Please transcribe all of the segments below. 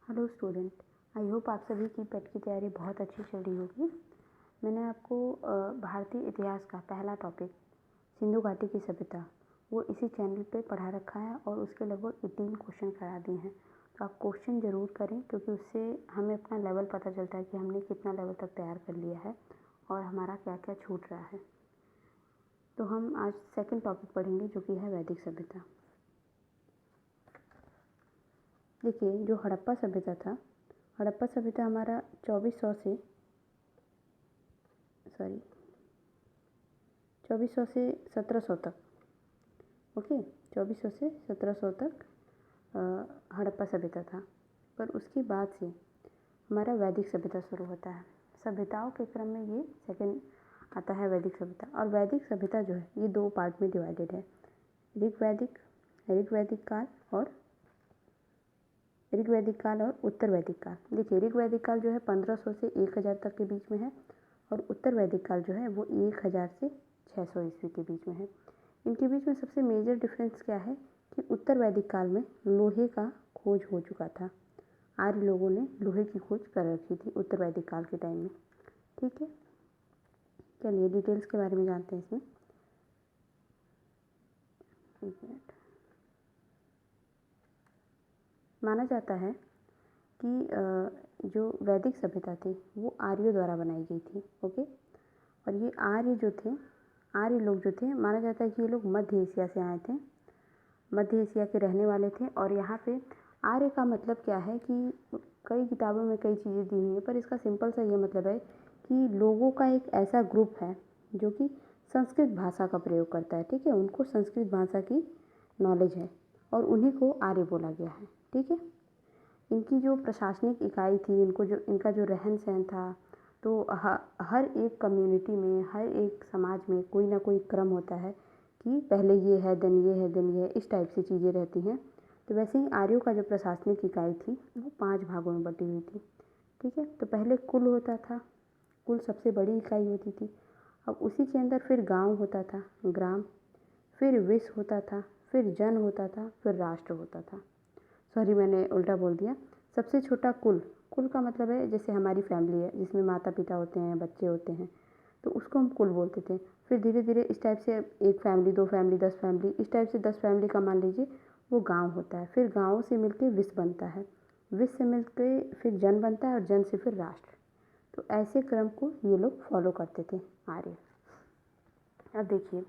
Hello student, I hope आप सभी की पेट की तैयारी बहुत अच्छी चल रही होगी। मैंने आपको भारतीय इतिहास का पहला टॉपिक सिंधु घाटी की सभ्यता वो इसी चैनल पे पढ़ा रखा है और उसके लगभग 18 क्वेश्चन करा दिए हैं। तो आप क्वेश्चन ज़रूर करें क्योंकि उससे हमें अपना लेवल पता चलता है कि हमने कितना लेवल तक तैयार कर लिया है और हमारा क्या क्या छूट रहा है। तो हम आज सेकंड टॉपिक पढ़ेंगे जो कि है वैदिक सभ्यता। देखिए, जो हड़प्पा सभ्यता था, हड़प्पा सभ्यता हमारा 2400 से 1700 तक, ओके, 2400 से 1700 तक हड़प्पा सभ्यता था। पर उसके बाद से हमारा वैदिक सभ्यता शुरू होता है। सभ्यताओं के क्रम में ये सेकंड आता है वैदिक सभ्यता। और वैदिक सभ्यता जो है ये दो पार्ट में डिवाइडेड है, ऋग्वैदिक काल और उत्तर वैदिक काल। देखिए, ऋग्वैदिक काल जो है 1500 से 1000 तक के बीच में है और उत्तर वैदिक काल जो है वो 1000 से 600 ईस्वी के बीच में है। इनके बीच में सबसे मेजर डिफरेंस क्या है कि उत्तर वैदिक काल में लोहे का खोज हो चुका था। आर्य लोगों ने लोहे की खोज कर रखी थी उत्तर वैदिक काल के टाइम में। ठीक है, चलिए डिटेल्स के बारे में जानते हैं इसमें। एक मिनट। माना जाता है कि जो वैदिक सभ्यता थी वो आर्यों द्वारा बनाई गई थी, ओके। और ये आर्य लोग जो थे, माना जाता है कि ये लोग मध्य एशिया से आए थे, मध्य एशिया के रहने वाले थे। और यहाँ पे आर्य का मतलब क्या है कि कई किताबों में कई चीज़ें दी हुई हैं, पर इसका सिंपल सा ये मतलब है कि लोगों का एक ऐसा ग्रुप है जो कि संस्कृत भाषा का प्रयोग करता है। ठीक है, उनको संस्कृत भाषा की नॉलेज है और उन्हीं को आर्य बोला गया है। ठीक है, इनकी जो प्रशासनिक इकाई थी, इनका जो रहन सहन था, तो हर एक कम्युनिटी में, हर एक समाज में कोई ना कोई क्रम होता है कि पहले ये है, देन ये है, देन ये है, इस टाइप से चीज़ें रहती हैं। तो वैसे ही आर्यों का जो प्रशासनिक इकाई थी वो 5 भागों में बटी हुई थी। ठीक है, तो पहले कुल होता था, कुल सबसे बड़ी इकाई होती थी। अब उसी के अंदर फिर गांव होता था, ग्राम, फिर विश्व होता था, फिर जन होता था, फिर राष्ट्र होता था। सॉरी, मैंने उल्टा बोल दिया। सबसे छोटा कुल का मतलब है जैसे हमारी फैमिली है जिसमें माता पिता होते हैं, बच्चे होते हैं, तो उसको हम कुल बोलते थे। फिर धीरे धीरे इस टाइप से 1 फैमिली, 2 फैमिली, 10 फैमिली, इस टाइप से 10 फैमिली का मान लीजिए वो गांव होता है। फिर गाँव से मिलके विश्व बनता है, विश्व से मिलके फिर जन बनता है और जन से फिर राष्ट्र। तो ऐसे क्रम को ये लोग फॉलो करते थे आर्य। अब देखिए,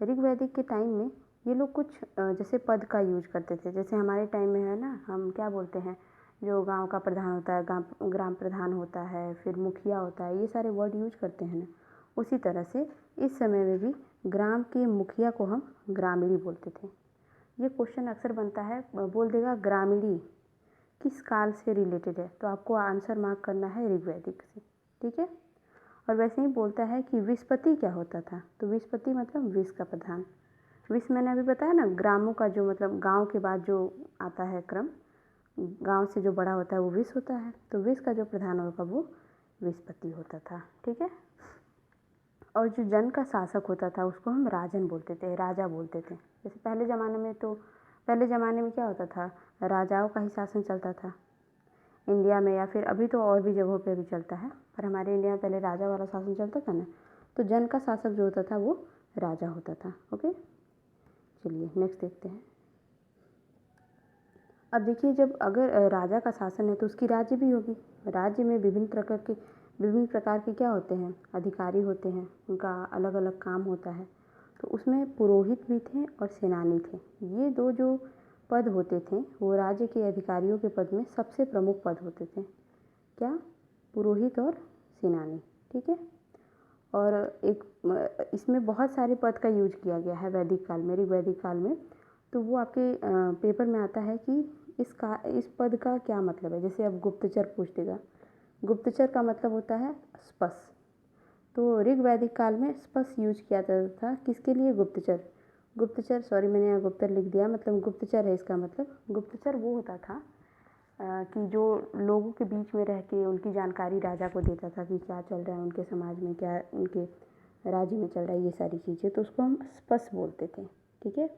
ऋग्वैदिक के टाइम में ये लोग कुछ जैसे पद का यूज करते थे। जैसे हमारे टाइम में है ना, हम क्या बोलते हैं, जो गांव का प्रधान होता है, ग्राम प्रधान होता है, फिर मुखिया होता है, ये सारे वर्ड यूज करते हैं ना। उसी तरह से इस समय में भी ग्राम के मुखिया को हम ग्रामीणी बोलते थे। ये क्वेश्चन अक्सर बनता है, बोल देगा ग्रामीणी किस काल से रिलेटेड है, तो आपको आंसर मार्क करना है ऋग्वैदिक से। ठीक है, और वैसे ही बोलता है कि विस्पति क्या होता था, तो विस्पति मतलब विश्व का प्रधान। विश्व मैंने अभी बताया ना, ग्रामों का जो मतलब गांव के बाद जो आता है क्रम, गांव से जो बड़ा होता है वो विश्व होता है, तो विश्व का जो प्रधान होगा वो विस्पति होता था। ठीक है, और जो जन का शासक होता था उसको हम राजन बोलते थे, राजा बोलते थे। जैसे पहले ज़माने में क्या होता था, राजाओं का ही शासन चलता था इंडिया में, या फिर अभी तो और भी जगहों पे भी चलता है, पर हमारे इंडिया में पहले राजा वाला शासन चलता था ना। तो जन का शासक जो होता था वो राजा होता था। ओके, चलिए नेक्स्ट देखते हैं। अब देखिए, जब अगर राजा का शासन है तो उसकी राज्य भी होगी। राज्य में विभिन्न प्रकार के क्या होते हैं, अधिकारी होते हैं, उनका अलग अलग काम होता है। तो उसमें पुरोहित भी थे और सेनानी थे। ये दो जो पद होते थे वो राज्य के अधिकारियों के पद में सबसे प्रमुख पद होते थे। क्या, पुरोहित और सेनानी। ठीक है, और इसमें बहुत सारे पद का यूज किया गया है वैदिक काल में, ऋग्वैदिक काल में। तो वो आपके पेपर में आता है कि इस पद का क्या मतलब है। जैसे अब गुप्तचर पूछ देगा, गुप्तचर का मतलब होता है स्पस। तो ऋग्वैदिक काल में स्पस यूज किया जाता था किसके लिए, गुप्तचर, सॉरी मैंने यहाँ गुप्तर लिख दिया, मतलब गुप्तचर है इसका मतलब। गुप्तचर वो होता था कि जो लोगों के बीच में रह के उनकी जानकारी राजा को देता था कि क्या चल रहा है उनके समाज में, क्या उनके राज्य में चल रहा है, ये सारी चीज़ें। तो उसको हम स्पस बोलते थे। ठीक है,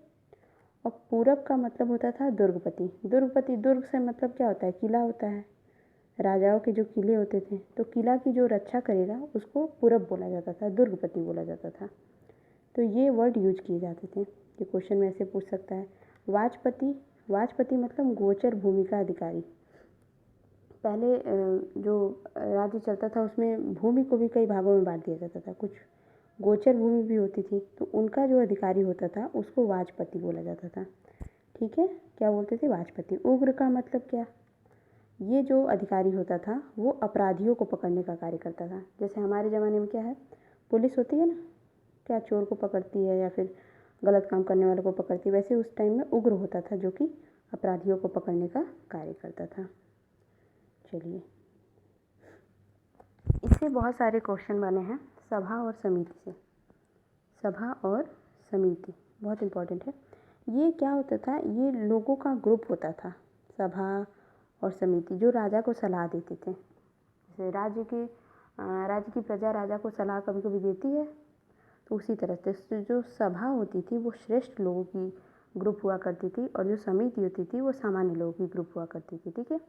और पूरब का मतलब होता था दुर्गपति। दुर्गपति, दुर्ग से मतलब क्या होता है, किला होता है। राजाओं के जो किले होते थे, तो किला की जो रक्षा करेगा उसको पूरब बोला जाता था, दुर्गपति बोला जाता था। तो ये वर्ड यूज किए जाते थे। ये क्वेश्चन में ऐसे पूछ सकता है। वाजपति, वाजपति मतलब गोचर भूमि का अधिकारी। पहले जो राज्य चलता था उसमें भूमि को भी कई भागों में बांट दिया जाता था, कुछ गोचर भूमि भी होती थी, तो उनका जो अधिकारी होता था उसको वाजपति बोला जाता था। ठीक है, क्या बोलते थे, वाजपति। उग्र का मतलब क्या, ये जो अधिकारी होता था वो अपराधियों को पकड़ने का कार्य करता था। जैसे हमारे ज़माने में क्या है, पुलिस होती है ना, क्या चोर को पकड़ती है या फिर गलत काम करने वालों को पकड़ती है, वैसे उस टाइम में उग्र होता था जो कि अपराधियों को पकड़ने का कार्य करता था। चलिए, इससे बहुत सारे क्वेश्चन बने हैं सभा और समिति से। सभा और समिति बहुत इम्पोर्टेंट है। ये क्या होता था, ये लोगों का ग्रुप होता था, सभा और समिति, जो राजा को सलाह देते थे। जैसे राज्य की प्रजा राजा को सलाह कभी कभी देती है, तो उसी तरह से जो सभा होती थी वो श्रेष्ठ लोगों की ग्रुप हुआ करती थी, और जो समिति होती थी वो सामान्य लोगों की ग्रुप हुआ करती थी। ठीक है,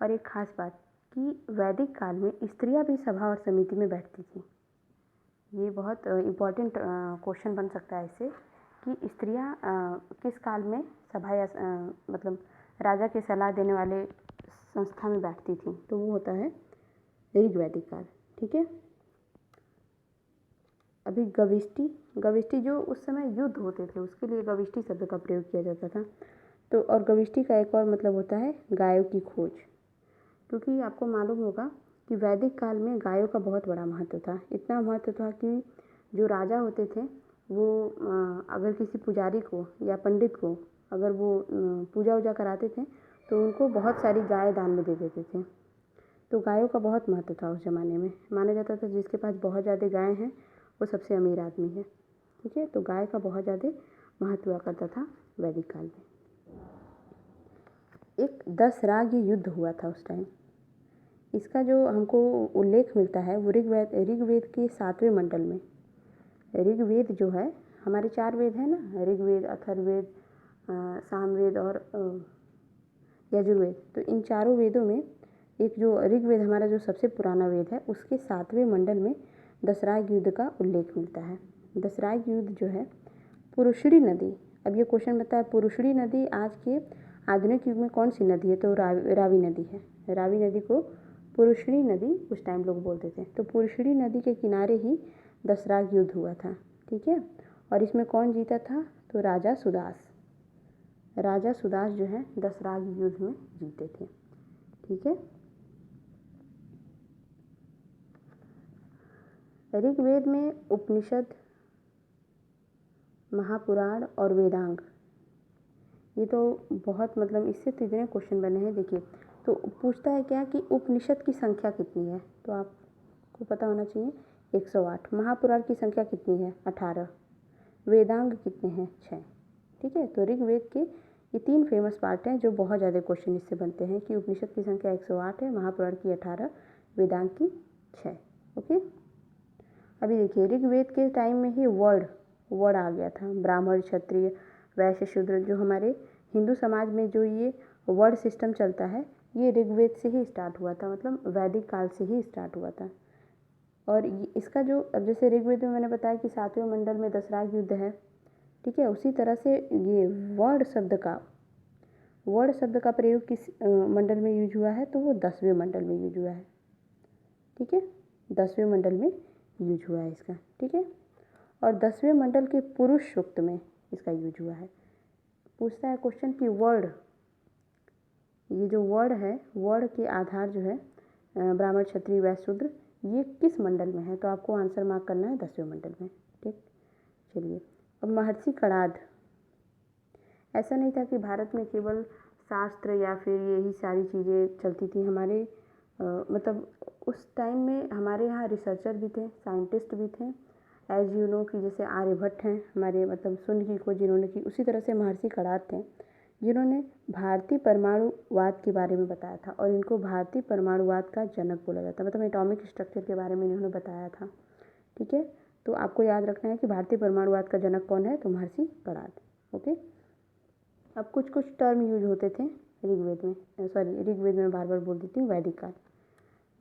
और एक खास बात कि वैदिक काल में स्त्रियां भी सभा और समिति में बैठती थी। ये बहुत इम्पोर्टेंट क्वेश्चन बन सकता है इससे कि स्त्रियां किस काल में सभा या मतलब राजा के सलाह देने वाले संस्था में बैठती थी, तो वो होता है ऋग्वैदिक काल। ठीक है, अभी गविष्टि, गविष्टि जो उस समय युद्ध होते थे उसके लिए गविष्टि शब्द का प्रयोग किया जाता था। तो और गविष्टि का एक और मतलब होता है गायों की खोज, क्योंकि आपको मालूम होगा कि वैदिक काल में गायों का बहुत बड़ा महत्व था। इतना महत्व था कि जो राजा होते थे वो अगर किसी पुजारी को या पंडित को अगर वो पूजा वूजा कराते थे तो उनको बहुत सारी गाय दान में दे देते थे। तो गायों का बहुत महत्व था उस ज़माने में। माना जाता था जिसके पास बहुत ज़्यादा गायें हैं वो सबसे अमीर आदमी है। ठीक है, तो गाय का बहुत ज़्यादा महत्व हुआ करता था वैदिक काल में। एक 10 राग युद्ध हुआ था उस टाइम। इसका जो हमको उल्लेख मिलता है वो ऋग्वेद के 7वें मंडल में। ऋग्वेद जो है, हमारे 4 वेद हैं ना, ऋग्वेद, अथर्ववेद, सामवेद और यजुर्वेद। तो इन चारों वेदों में एक जो ऋग्वेद हमारा जो सबसे पुराना वेद है उसके 7वें मंडल में दसराग युद्ध का उल्लेख मिलता है। दसराग युद्ध जो है पुरुषड़ी नदी, अब ये क्वेश्चन बताया है पुरुषड़ी नदी आज के आधुनिक युग में कौन सी नदी है, तो रावी नदी है। रावी नदी को पुरुषड़ी नदी उस टाइम लोग बोलते थे। तो पुरुषड़ी नदी के किनारे ही दसराग युद्ध हुआ था। ठीक है, और इसमें कौन जीता था, तो राजा सुदास। राजा सुदास जो है दसराग युद्ध में जीते थे। ठीक है, ऋग्वेद में उपनिषद, महापुराण और वेदांग, ये तो बहुत मतलब इससे तो इतने क्वेश्चन बने हैं। देखिए, तो पूछता है क्या कि उपनिषद की संख्या कितनी है, तो आपको पता होना चाहिए 108। महापुराण की संख्या कितनी है, 18। वेदांग कितने हैं, 6। ठीक है, तो ऋग्वेद के ये 3 फेमस पार्ट हैं जो बहुत ज़्यादा क्वेश्चन इससे बनते हैं कि उपनिषद की संख्या 108 है, महापुराण की 18, वेदांग की 6। ओके, अभी देखिए ऋग्वेद के टाइम में ही वर्ड आ गया था। ब्राह्मण, क्षत्रिय, वैश्य, शूद्र, जो हमारे हिंदू समाज में जो ये वर्ड सिस्टम चलता है ये ऋग्वेद से ही स्टार्ट हुआ था, मतलब वैदिक काल से ही स्टार्ट हुआ था। और इसका जो, अब जैसे ऋग्वेद में मैंने बताया कि 7वें मंडल में दसराग युद्ध है। ठीक है, उसी तरह से ये वर्ड शब्द का प्रयोग किस मंडल में यूज हुआ है, तो वो 10वें मंडल में यूज हुआ है। ठीक है, 10वें मंडल में यूज हुआ है इसका। ठीक है, और 10वें मंडल के पुरुष सूक्त में इसका यूज हुआ है। पूछता है क्वेश्चन कि वर्ड, ये जो वर्ड है, वर्ड के आधार जो है ब्राह्मण, क्षत्रिय, वैश्य, शूद्र, ये किस मंडल में है, तो आपको आंसर मार्क करना है 10वें मंडल में। ठीक, चलिए, अब महर्षि कणाद, ऐसा नहीं था कि भारत में केवल शास्त्र या फिर यही सारी चीज़ें चलती थी। हमारे मतलब उस टाइम में हमारे यहाँ रिसर्चर भी थे, साइंटिस्ट भी थे, एज यू नो कि जैसे आर्यभट्ट हैं हमारे, मतलब शून्य की खोज जिन्होंने की, उसी तरह से महर्षि कणाद थे जिन्होंने भारतीय परमाणुवाद के बारे में बताया था, और इनको भारतीय परमाणुवाद का जनक बोला जाता है, मतलब एटॉमिक स्ट्रक्चर के बारे में इन्होंने बताया था। ठीक है, तो आपको याद रखना है कि भारतीय परमाणुवाद का जनक कौन है, तो महर्षि कणाद। ओके, अब कुछ कुछ टर्म यूज होते थे ऋग्वेद में, ऋग्वेद में बार बार बोल देती हूँ, वैदिक काल।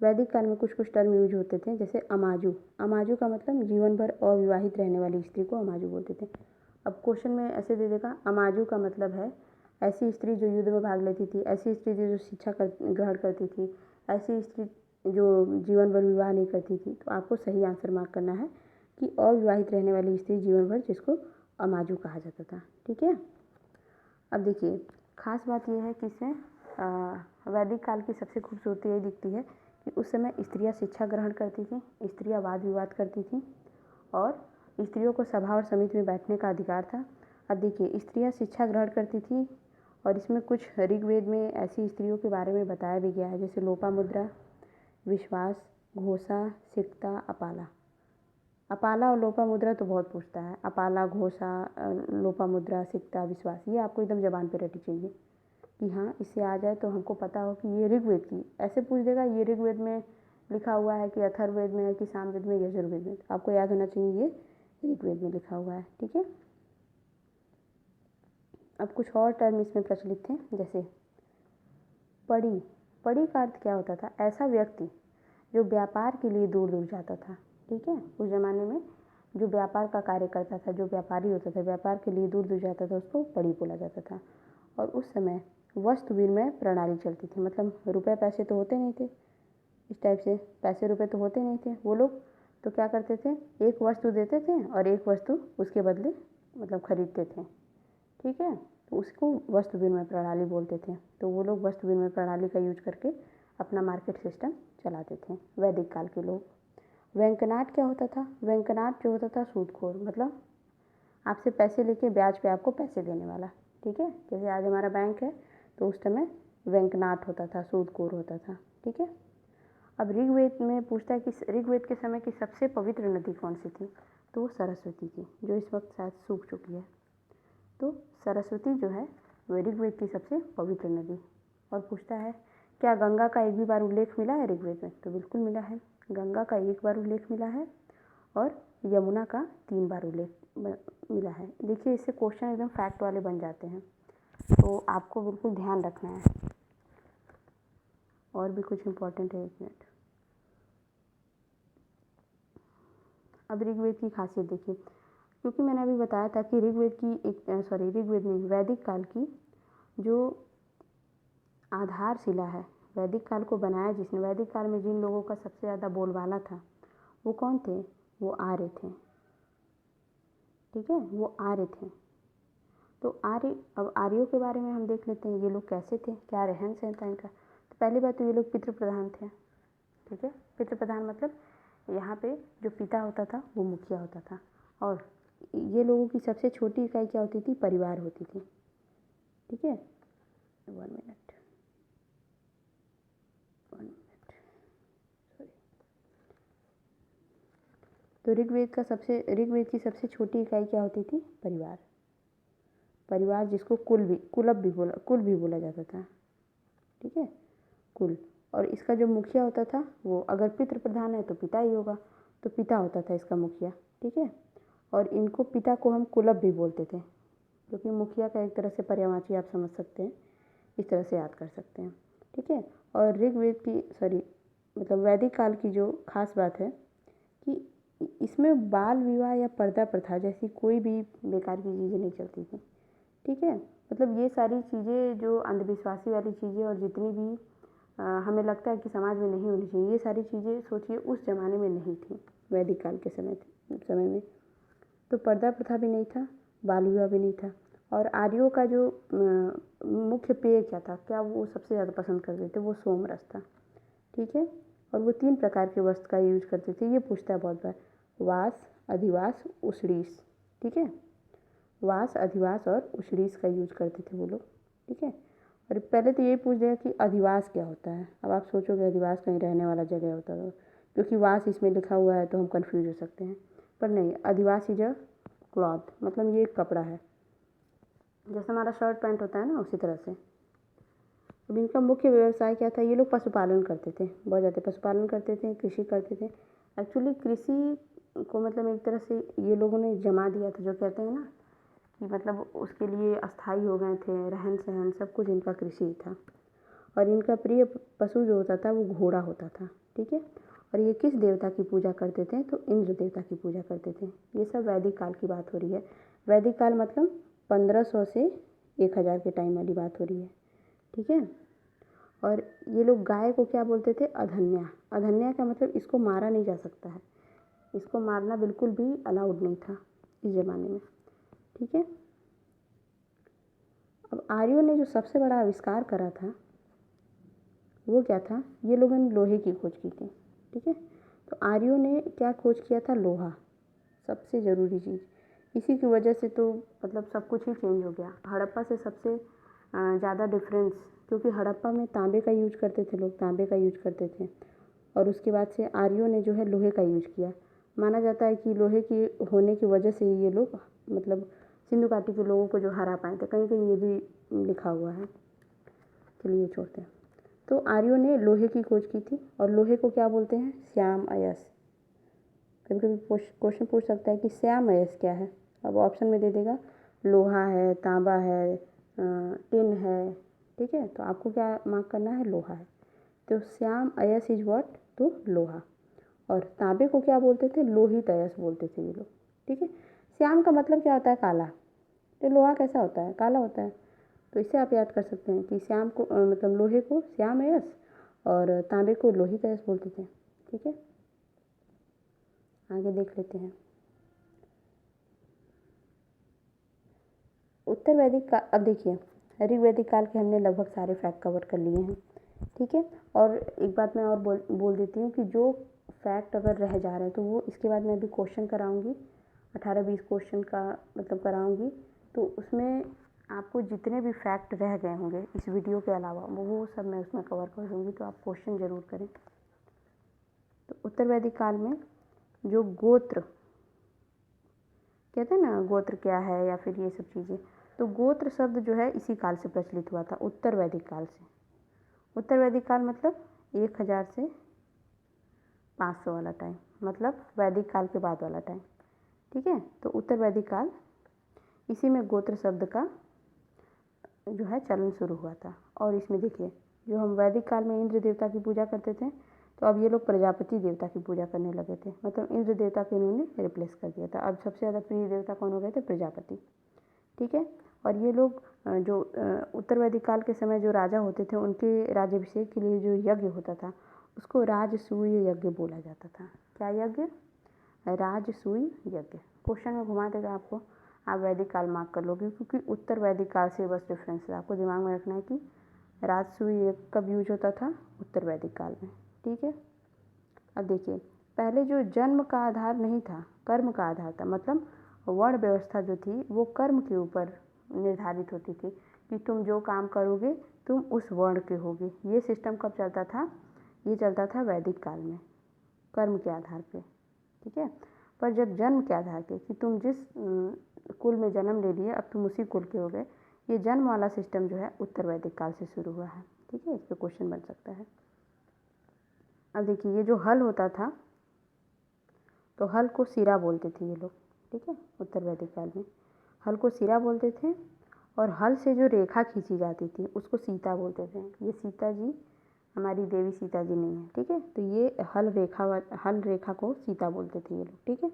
वैदिक काल में कुछ कुछ टर्म यूज होते थे, जैसे अमाजु। अमाजु का मतलब जीवन भर अविवाहित रहने वाली स्त्री को अमाजु बोलते थे। अब क्वेश्चन में ऐसे दे देगा, अमाजु का मतलब है ऐसी स्त्री जो युद्ध में भाग लेती थी, ऐसी स्त्री जो शिक्षा ग्रहण करती थी, ऐसी स्त्री जो जीवन भर विवाह नहीं करती थी। तो आपको सही आंसर मार्क करना है कि अविवाहित रहने वाली स्त्री जीवन भर, जिसको अमाजु कहा जाता था। ठीक है। अब देखिए, खास बात यह है कि इसमें वैदिक काल की सबसे खूबसूरती यही दिखती है कि उस समय स्त्रियां शिक्षा ग्रहण करती थीं, स्त्रियां वाद विवाद करती थीं और स्त्रियों को सभा और समिति में बैठने का अधिकार था। अब देखिए, स्त्रियां शिक्षा ग्रहण करती थी और इसमें कुछ ऋग्वेद में ऐसी स्त्रियों के बारे में बताया भी गया है, जैसे लोपामुद्रा, विश्वास, घोषा, सिक्ता, अपाला। अपाला और लोपामुद्रा तो बहुत पूछता है। अपाला, घोषा, लोपामुद्रा, सिक्ता, विश्वास, ये आपको एकदम जबान पे रटी चाहिए कि हाँ, इससे आ जाए तो हमको पता हो कि ये ऋग्वेद की। ऐसे पूछ देगा ये ऋग्वेद में लिखा हुआ है कि अथर्ववेद में है कि सामवेद में, यजुर्वेद में, तो आपको याद होना चाहिए ये ऋग्वेद में लिखा हुआ है। ठीक है। अब कुछ और टर्म इसमें प्रचलित थे, जैसे पड़ी। पड़ी का अर्थ क्या होता था? ऐसा व्यक्ति जो व्यापार के लिए दूर दूर जाता था। ठीक है। उस ज़माने में जो व्यापार का कार्य करता था, जो व्यापारी होता था, व्यापार के लिए दूर दूर जाता था, उसको पड़ी बोला जाता था। और उस समय वस्तु विनिमय प्रणाली चलती थी, मतलब रुपए पैसे तो होते नहीं थे, इस टाइप से पैसे रुपए तो होते नहीं थे। वो लोग तो क्या करते थे, एक वस्तु देते थे और एक वस्तु उसके बदले मतलब खरीदते थे। ठीक है। तो उसको वस्तु विनिमय प्रणाली बोलते थे। तो वो लोग वस्तु विनिमय प्रणाली का यूज करके अपना मार्केट सिस्टम चलाते थे वैदिक काल के लोग। व्यंकनाट क्या होता था? व्यंकनाट जो होता था सूदखोर, मतलब आपसे पैसे लेके ब्याज पे आपको पैसे देने वाला। ठीक है। जैसे आज हमारा बैंक है, तो उस समय व्यंकनाट होता था, सूदखोर होता था। ठीक है। अब ऋग्वेद में पूछता है कि ऋग्वेद के समय की सबसे पवित्र नदी कौन सी थी? तो वो सरस्वती थी, जो इस वक्त शायद सूख चुकी है। तो सरस्वती जो है वो ऋग्वेद की सबसे पवित्र नदी। और पूछता है क्या गंगा का एक भी बार उल्लेख मिला है ऋग्वेद में? तो बिल्कुल मिला है, गंगा का एक बार उल्लेख मिला है और यमुना का 3 बार उल्लेख मिला है। देखिए, इससे क्वेश्चन एकदम फैक्ट वाले बन जाते हैं, तो आपको बिल्कुल ध्यान रखना है। और भी कुछ इम्पोर्टेंट है, 1 मिनट। अब ऋग्वेद की खासियत देखिए, क्योंकि मैंने अभी बताया था कि ऋग्वेद नहीं, वैदिक काल की जो आधारशिला है, वैदिक काल को बनाया जिसने, वैदिक काल में जिन लोगों का सबसे ज़्यादा बोलबाला था वो कौन थे? वो आर्य थे। ठीक है। वो आर्य थे। तो आर्य, अब आर्यों के बारे में हम देख लेते हैं, ये लोग कैसे थे, क्या रहन सहन था इनका। तो पहली बात तो ये लोग पितृ प्रधान थे। ठीक है। पितृ प्रधान मतलब यहाँ पे जो पिता होता था वो मुखिया होता था, और ये लोगों की सबसे छोटी इकाई क्या होती थी? परिवार होती थी। ठीक है। 1 मिनट, सॉरी। तो ऋग्वेद की सबसे छोटी इकाई क्या होती थी? परिवार। परिवार जिसको कुल भी बोला जाता था। ठीक है। कुल। और इसका जो मुखिया होता था वो, अगर पितृ प्रधान है तो पिता ही होगा, तो पिता होता था इसका मुखिया। ठीक है। और इनको पिता को हम कुलब भी बोलते थे, क्योंकि मुखिया का एक तरह से पर्यायवाची आप समझ सकते हैं, इस तरह से याद कर सकते हैं। ठीक है। और वैदिक काल की जो खास बात है कि इसमें बाल विवाह या पर्दा प्रथा जैसी कोई भी बेकार की चीज़ें नहीं चलती थी। ठीक है। मतलब ये सारी चीज़ें जो अंधविश्वासी वाली चीज़ें और जितनी भी हमें लगता है कि समाज में नहीं होनी चाहिए, ये सारी चीज़ें सोचिए उस ज़माने में नहीं थी, वैदिक काल के समय में। तो पर्दा प्रथा भी नहीं था, बाल विवाह भी नहीं था। और आर्यों का जो मुख्य पेय क्या था, क्या वो सबसे ज़्यादा पसंद करते थे? वो सोमरस था। ठीक है। और वो 3 प्रकार के वस्त्र का यूज करते थे। ये पूछता है बहुत बार, वास, अधिवास, उषडीस। ठीक है। वास, अधिवास और उषडीस का यूज करते थे वो लोग। ठीक है। और पहले तो ये पूछ देगा कि अधिवास क्या होता है। अब आप सोचोगे अधिवास कहीं रहने वाला जगह होता है, क्योंकि वास इसमें लिखा हुआ है तो हम कंफ्यूज हो सकते हैं, पर नहीं, अधिवास इज अ क्लॉथ, मतलब ये एक कपड़ा है, जैसे हमारा शर्ट पैंट होता है ना, उसी तरह से। अब इनका मुख्य व्यवसाय क्या था? ये लोग पशुपालन करते थे, बहुत ज़्यादा पशुपालन करते थे, कृषि करते थे। एक्चुअली कृषि को मतलब एक तरह से ये लोगों ने जमा दिया था, जो कहते हैं ना कि मतलब उसके लिए अस्थाई हो गए थे, रहन सहन सब कुछ इनका कृषि ही था। और इनका प्रिय पशु जो होता था वो घोड़ा होता था, ठीक है। और ये किस देवता की पूजा करते थे, तो इंद्र देवता की पूजा करते थे। ये सब वैदिक काल की बात हो रही है। वैदिक काल मतलब 1500 से 1000 के टाइम वाली बात हो रही है, ठीक है। और ये लोग गाय को क्या बोलते थे, अधन्या। अधन्या का मतलब इसको मारा नहीं जा सकता है, इसको मारना बिल्कुल भी अलाउड नहीं था इस ज़माने में, ठीक है। अब आर्यों ने जो सबसे बड़ा आविष्कार करा था वो क्या था, ये लोगों ने लोहे की खोज की थी, ठीक है। तो आर्यों ने क्या खोज किया था, लोहा, सबसे ज़रूरी चीज़। इसी की वजह से तो मतलब सब कुछ ही चेंज हो गया। हड़प्पा से सबसे ज़्यादा डिफरेंस, क्योंकि हड़प्पा में तांबे का यूज करते थे लोग, तांबे का यूज करते थे। और उसके बाद से आर्यों ने जो है लोहे का यूज किया। माना जाता है कि लोहे की होने की वजह से ये लोग मतलब सिंधु घाटी के लोगों को जो हरा पाए थे, कहीं कहीं ये भी लिखा हुआ है। चलिए छोड़ते हैं। तो आर्यों ने लोहे की खोज की थी, और लोहे को क्या बोलते हैं, श्याम अयस। कभी कभी क्वेश्चन पूछ सकता है कि श्याम अयस क्या है। अब ऑप्शन में दे देगा लोहा है, तांबा है, टिन है, ठीक है। तो आपको क्या मार्क करना है, लोहा है। तो श्याम अयस इज व्हाट, तो लोहा। और तांबे को क्या बोलते थे, लोहित अयस बोलते थे ये लोग, ठीक है। श्याम का मतलब क्या होता है, काला। तो लोहा कैसा होता है, काला होता है। तो इससे आप याद कर सकते हैं कि श्याम को मतलब लोहे को श्याम अयस और तांबे को लोहित अयस बोलते थे, ठीक है। आगे देख लेते हैं। उत्तर वैदिक का, अब देखिए ऋग्वैदिक काल के हमने लगभग सारे फैक्ट कवर कर लिए हैं, ठीक है। और एक बात मैं और बोल देती हूँ कि जो फैक्ट अगर रह जा रहे हैं तो वो इसके बाद मैं अभी क्वेश्चन कराऊंगी, 18-20 क्वेश्चन का मतलब कराऊंगी। तो उसमें आपको जितने भी फैक्ट रह गए होंगे इस वीडियो के अलावा वो सब मैं उसमें कवर कर दूँगी, तो आप क्वेश्चन ज़रूर करें। तो उत्तर वैदिक काल में जो गोत्र कहते हैं ना, गोत्र क्या है या फिर ये सब चीज़ें, तो गोत्र शब्द जो है इसी काल से प्रचलित हुआ था, उत्तर वैदिक काल से। उत्तर वैदिक काल मतलब 1000 से 500 वाला टाइम, मतलब वैदिक काल के बाद वाला टाइम, ठीक है। तो उत्तर वैदिक काल, इसी में गोत्र शब्द का जो है चलन शुरू हुआ था। और इसमें देखिए जो हम वैदिक काल में इंद्र देवता की पूजा करते थे, तो अब ये लोग प्रजापति देवता की पूजा करने लगे थे, मतलब इंद्र देवता को इन्होंने रिप्लेस कर दिया था। अब सबसे ज़्यादा प्रिय देवता कौन हो गए थे, प्रजापति, ठीक है। और ये लोग जो उत्तर वैदिक काल के समय जो राजा होते थे उनके राज्याभिषेक के लिए जो यज्ञ होता था उसको राजसूय यज्ञ बोला जाता था। क्या यज्ञ, राजसूय यज्ञ। क्वेश्चन में घुमा देगा आपको, आप वैदिक काल मार्क कर लोगे, क्योंकि उत्तर वैदिक काल से बस डिफरेंस है। आपको दिमाग में रखना है कि राजसूय यज्ञ कब यूज होता था, उत्तर वैदिक काल में, ठीक है। अब देखिए पहले जो जन्म का आधार नहीं था, कर्म का आधार था, मतलब वर्ण व्यवस्था जो थी वो कर्म के ऊपर निर्धारित होती थी कि तुम जो काम करोगे तुम उस वर्ण के होगे। ये सिस्टम कब चलता था, ये चलता था वैदिक काल में, कर्म के आधार पे, ठीक है। पर जब जन्म के आधार पे कि तुम जिस कुल में जन्म ले लिए अब तुम उसी कुल के हो गए, ये जन्म वाला सिस्टम जो है उत्तर वैदिक काल से शुरू हुआ है, ठीक है। इस पर क्वेश्चन बन सकता है। अब देखिए ये जो हल होता था, तो हल को सिरा बोलते थे ये लोग, ठीक है। उत्तर वैदिक काल में हल को सिरा बोलते थे, और हल से जो रेखा खींची जाती थी उसको सीता बोलते थे। ये सीता जी हमारी देवी सीता जी नहीं है, ठीक है। तो ये हल रेखा को सीता बोलते थे ये लोग, ठीक है।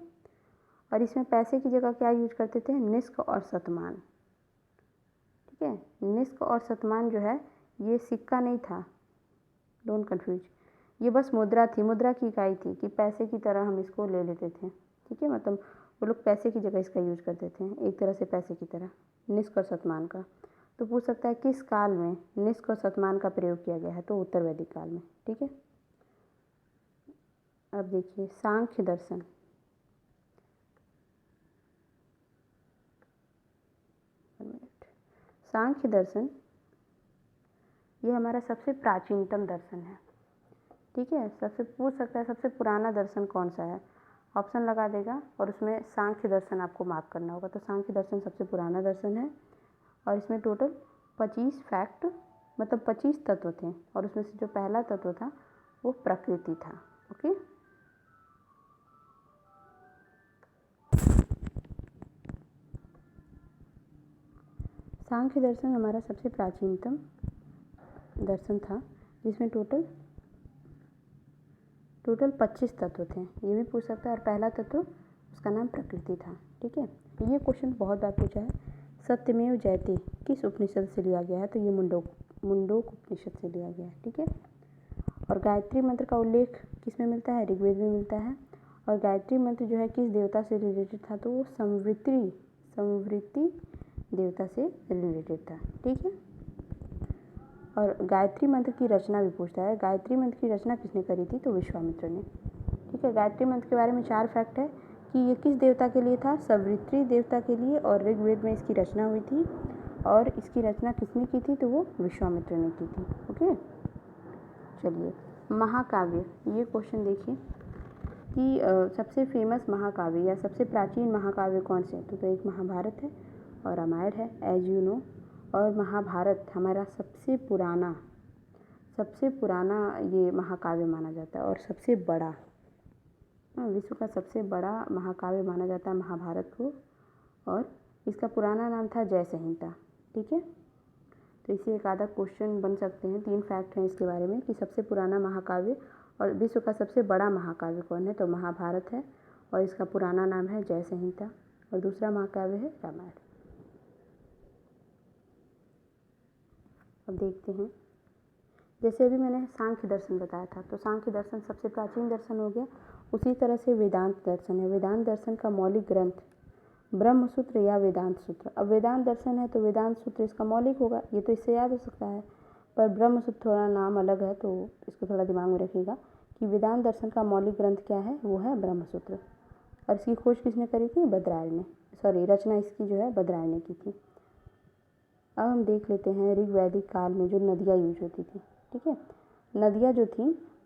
और इसमें पैसे की जगह क्या यूज करते थे, निष्क और शतमान, ठीक है। निष्क और शतमान जो है ये सिक्का नहीं था, डोंट कंफ्यूज, ये बस मुद्रा थी, मुद्रा की इकाई थी कि पैसे की तरह हम इसको ले लेते थे, ठीक है। मतलब वो लोग पैसे की जगह इसका यूज करते थे, एक तरह से पैसे की तरह, निष्क और शतमान का। तो पूछ सकता है किस काल में निष्क और शतमान का प्रयोग किया गया है, तो उत्तर वैदिक काल में, ठीक है। अब देखिए सांख्य दर्शन, सांख्य दर्शन ये हमारा सबसे प्राचीनतम दर्शन है, ठीक है। सबसे पूछ सकता है सबसे पुराना दर्शन कौन सा है, ऑप्शन लगा देगा और उसमें सांख्य दर्शन आपको मार्क करना होगा। तो सांख्य दर्शन सबसे पुराना दर्शन है, और इसमें टोटल 25 फैक्ट मतलब 25 तत्व थे, और उसमें से जो पहला तत्व था वो प्रकृति था, ओके। सांख्य दर्शन हमारा सबसे प्राचीनतम दर्शन था, जिसमें टोटल 25 तत्व थे, ये भी पूछ सकता है। और पहला तत्व उसका नाम प्रकृति था। ठीक है, ये क्वेश्चन बहुत बार पूछा है। सत्यमेव जयते किस उपनिषद से लिया गया है? तो ये मुंडोक उपनिषद से लिया गया है। ठीक है, और गायत्री मंत्र का उल्लेख किस में मिलता है? ऋग्वेद में मिलता है। और गायत्री मंत्र जो है किस देवता से रिलेटेड था? तो वो संवृत्ति देवता से रिलेटेड था। ठीक है, और गायत्री मंत्र की रचना भी पूछता है। गायत्री मंत्र की रचना किसने करी थी? तो विश्वामित्र ने। ठीक है, गायत्री मंत्र के बारे में 4 फैक्ट है कि ये किस देवता के लिए था? संवृत्ति देवता के लिए, और ऋग्वेद में इसकी रचना हुई थी। और इसकी रचना किसने की थी? तो वो विश्वामित्र ने की थी। ओके, चलिए महाकाव्य, ये क्वेश्चन देखिए कि सबसे फेमस महाकाव्य या सबसे प्राचीन महाकाव्य कौन से? तो एक महाभारत है और रामायण है, एज यू नो। और महाभारत हमारा सबसे पुराना ये महाकाव्य माना जाता है और सबसे बड़ा, विश्व का सबसे बड़ा महाकाव्य माना जाता है महाभारत को। और इसका पुराना नाम था जय संहिता। ठीक है, तो इसे एक आधा क्वेश्चन बन सकते हैं। 3 फैक्ट हैं इसके बारे में कि सबसे पुराना महाकाव्य और विश्व का सबसे बड़ा महाकाव्य कौन है? तो महाभारत है और इसका पुराना नाम है जय संहिता। और दूसरा महाकाव्य है रामायण। अब देखते हैं, जैसे अभी मैंने सांख्य दर्शन बताया था, तो सांख्य दर्शन सबसे प्राचीन दर्शन हो गया। उसी तरह से वेदांत दर्शन है। वेदांत दर्शन का मौलिक ग्रंथ ब्रह्म सूत्र या वेदांत सूत्र। अब वेदांत दर्शन है तो वेदांत सूत्र इसका मौलिक होगा, ये तो इससे याद हो सकता है। पर ब्रह्म सूत्र थोड़ा नाम अलग है, तो इसको थोड़ा दिमाग में रखिएगा कि वेदांत दर्शन का मौलिक ग्रंथ क्या है? वो है ब्रह्म सूत्र। और इसकी खोज किसने करी थी? बद्रायण ने। रचना इसकी जो है बद्रायण ने की थी। अब हम देख लेते हैं ऋग वैदिक काल में जो नदियाँ यूज होती थी। ठीक है, नदियाँ जो थी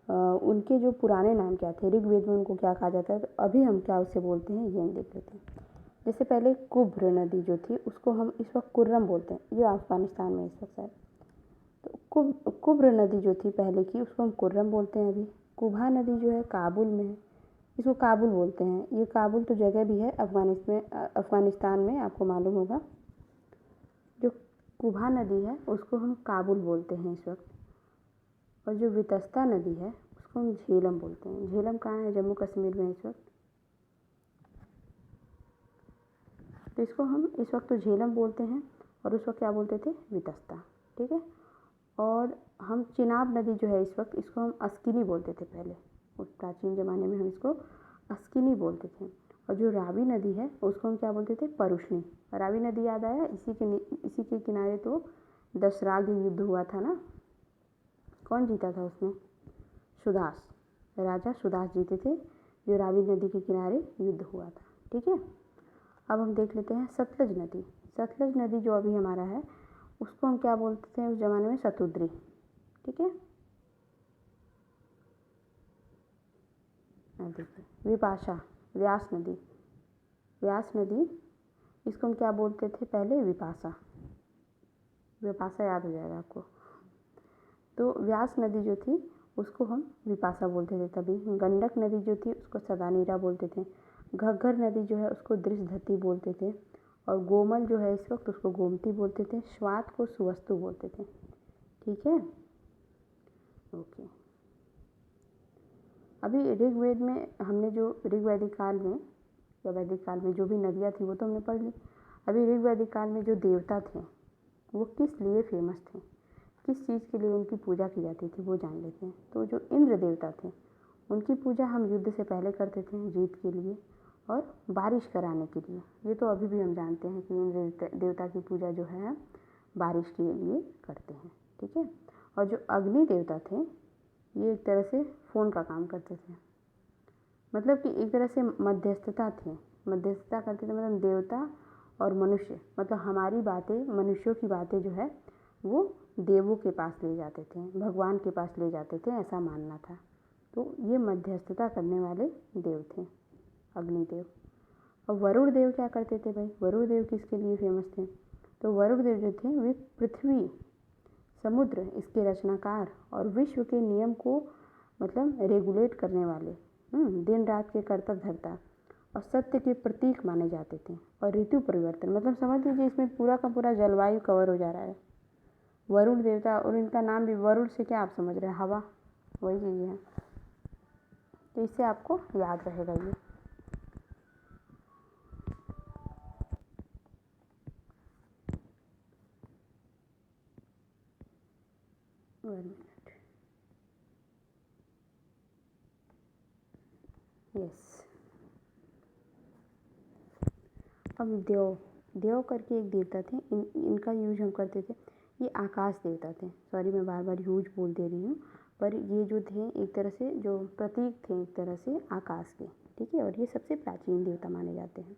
उनके जो पुराने नाम क्या थे? ऋग्वेद में उनको क्या कहा जाता है? तो अभी हम क्या उससे बोलते हैं ये हम देख लेते हैं। जैसे पहले कुब्र नदी जो थी उसको हम इस वक्त कुर्रम बोलते हैं, ये अफगानिस्तान में इस वक्त है। तो कुब्र नदी जो थी पहले की, उसको हम कुर्रम बोलते हैं अभी। कुबा नदी जो है काबुल में है, इसको काबुल बोलते हैं। ये काबुल तो जगह भी है अफगानिस्तान में, आपको मालूम होगा। जो कुबा नदी है उसको हम काबुल बोलते हैं इस वक्त। और जो वितस्ता नदी है उसको हम झेलम बोलते हैं। झेलम कहाँ है? जम्मू कश्मीर में इस वक्त। तो इसको हम इस वक्त तो झेलम बोलते हैं और उस वक्त क्या बोलते थे? वितस्ता। ठीक है, और हम चिनाब नदी जो है इस वक्त, इसको हम अस्किनी बोलते थे पहले। उस प्राचीन ज़माने में हम इसको अस्किनी बोलते थे। और जो रावी नदी है उसको हम क्या बोलते थे? परुष्णी। रावी नदी याद आया? इसी के किनारे तो दशराग युद्ध हुआ था ना। कौन जीता था उसमें? सुदास, राजा सुदास जीते थे, जो रावी नदी के किनारे युद्ध हुआ था। ठीक है, अब हम देख लेते हैं सतलज नदी। सतलज नदी जो अभी हमारा है उसको हम क्या बोलते थे उस जमाने में? शतुद्री। ठीक है, देखिए विपाशा, व्यास नदी। व्यास नदी इसको हम क्या बोलते थे पहले? विपाशा। विपाशा याद हो जाएगा आपको। तो व्यास नदी जो थी उसको हम विपाशा बोलते थे तभी। गंडक नदी जो थी उसको सदानीरा बोलते थे। घग्गर नदी जो है उसको दृशधती बोलते थे। और गोमल जो है इस वक्त उसको गोमती बोलते थे। स्वात को सुवस्तु बोलते थे। ठीक है, ओके। अभी ऋग्वेद में हमने जो ऋग्वैदिक काल में या वैदिक काल में जो भी नदियाँ थी वो तो हमने पढ़ ली। अभी ऋग्वैदिक काल में जो देवता थे वो किस लिए फेमस थे, किस चीज़ के लिए उनकी पूजा की जाती थी वो जान लेते हैं। तो जो इंद्र देवता थे उनकी पूजा हम युद्ध से पहले करते थे जीत के लिए और बारिश कराने के लिए। ये तो अभी भी हम जानते हैं कि इंद्र देवता की पूजा जो है बारिश के लिए करते हैं। ठीक है, और जो अग्नि देवता थे ये एक तरह से फ़ोन का काम करते थे, मतलब कि एक तरह से मध्यस्थता थे, मध्यस्थता करते थे। मतलब देवता और मनुष्य, मतलब हमारी बातें, मनुष्यों की बातें जो है वो देवों के पास ले जाते थे, भगवान के पास ले जाते थे, ऐसा मानना था। तो ये मध्यस्थता करने वाले देव थे अग्निदेव। और वरुण देव क्या करते थे भाई? वरुण देव किसके लिए फेमस थे? तो वरुण देव जो थे वे पृथ्वी, समुद्र, इसके रचनाकार और विश्व के नियम को मतलब रेगुलेट करने वाले, दिन रात के कर्तव्य धर्ता और सत्य के प्रतीक माने जाते थे। और ऋतु परिवर्तन मतलब समझ लीजिए इसमें पूरा का पूरा जलवायु कवर हो जा रहा है। वरुण देवता, और इनका नाम भी वरुण से क्या आप समझ रहे हैं, हवा, वही चीज़ है। तो इससे आपको याद रहेगा ये। यस, अब देव करके एक देवता थे, इनका यूज हम करते थे। ये आकाश देवता थे, सॉरी मैं बार बार यूज बोल दे रही हूँ, पर ये जो थे एक तरह से जो प्रतीक थे एक तरह से आकाश के, ठीक है। और ये सबसे प्राचीन देवता माने जाते हैं।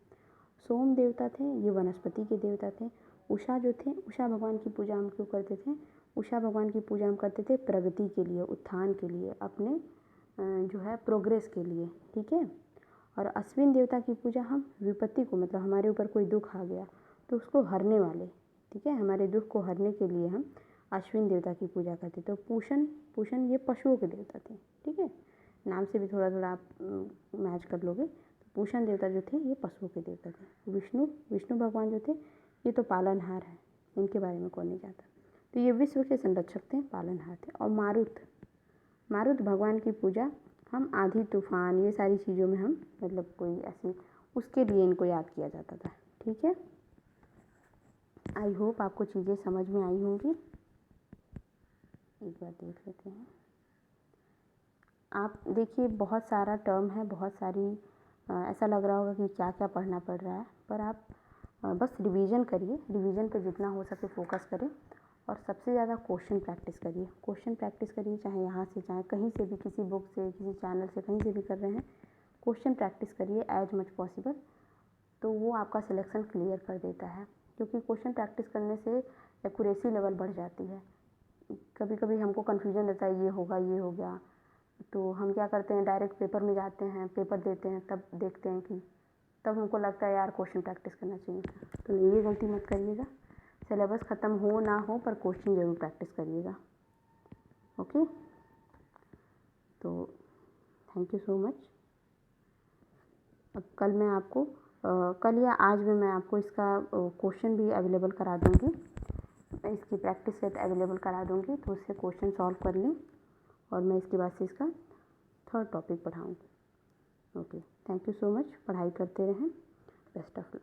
सोम देवता थे, ये वनस्पति के देवता थे। उषा जो थे, उषा भगवान की पूजा हम क्यों करते थे, उषा भगवान की पूजा हम करते थे प्रगति के लिए, उत्थान के लिए, अपने जो है प्रोग्रेस के लिए, ठीक है। और अश्विन देवता की पूजा हम विपत्ति को, मतलब हमारे ऊपर कोई दुख आ गया तो उसको हरने वाले, ठीक है, हमारे दुख को हरने के लिए हम अश्विन देवता की पूजा करते। तो पूषण ये पशुओं के देवता थे, ठीक है, नाम से भी थोड़ा थोड़ा आप मैच कर लोगे। तो पूषण देवता जो थे ये पशुओं के देवता थे। विष्णु भगवान जो थे ये तो पालनहार है, इनके बारे में कौन नहीं जानता। तो ये विश्व के संरक्षक थे, पालनहार थे। और मारुत भगवान की पूजा हम आंधी तूफान ये सारी चीज़ों में हम मतलब कोई ऐसी उसके लिए इनको याद किया जाता था, ठीक है। आई होप आपको चीज़ें समझ में आई होंगी। एक बार देख लेते हैं। आप देखिए बहुत सारा टर्म है, बहुत सारी ऐसा लग रहा होगा कि क्या क्या पढ़ना पड़ रहा है, पर आप बस रिवीजन करिए, रिवीजन पे जितना हो सके फोकस करें। और सबसे ज़्यादा क्वेश्चन प्रैक्टिस करिए, चाहे यहाँ से चाहे कहीं से भी, किसी बुक से, किसी चैनल से, कहीं से भी कर रहे हैं, क्वेश्चन प्रैक्टिस करिए एज मच पॉसिबल। तो वो आपका सिलेक्शन क्लियर कर देता है, क्योंकि क्वेश्चन प्रैक्टिस करने से एक्यूरेसी लेवल बढ़ जाती है। कभी कभी हमको कन्फ्यूजन रहता है, ये होगा ये हो गया, तो हम क्या करते हैं डायरेक्ट पेपर में जाते हैं, पेपर देते हैं, तब देखते हैं कि तब हमको लगता है यार क्वेश्चन प्रैक्टिस करना चाहिए था। तो ये गलती मत करिएगा। सिलेबस ख़त्म हो ना हो पर क्वेश्चन ज़रूर प्रैक्टिस करिएगा, ओके। तो थैंक यू सो मच। अब कल मैं आपको कल या आज में मैं आपको इसका क्वेश्चन भी अवेलेबल करा दूँगी, इसकी प्रैक्टिस सेट अवेलेबल करा दूँगी, तो उससे क्वेश्चन सॉल्व कर लें और मैं इसके बाद से इसका थर्ड टॉपिक पढ़ाऊँगी, okay. Thank you so much. पढ़ाई करते रहें, बेस्ट ऑफ लक।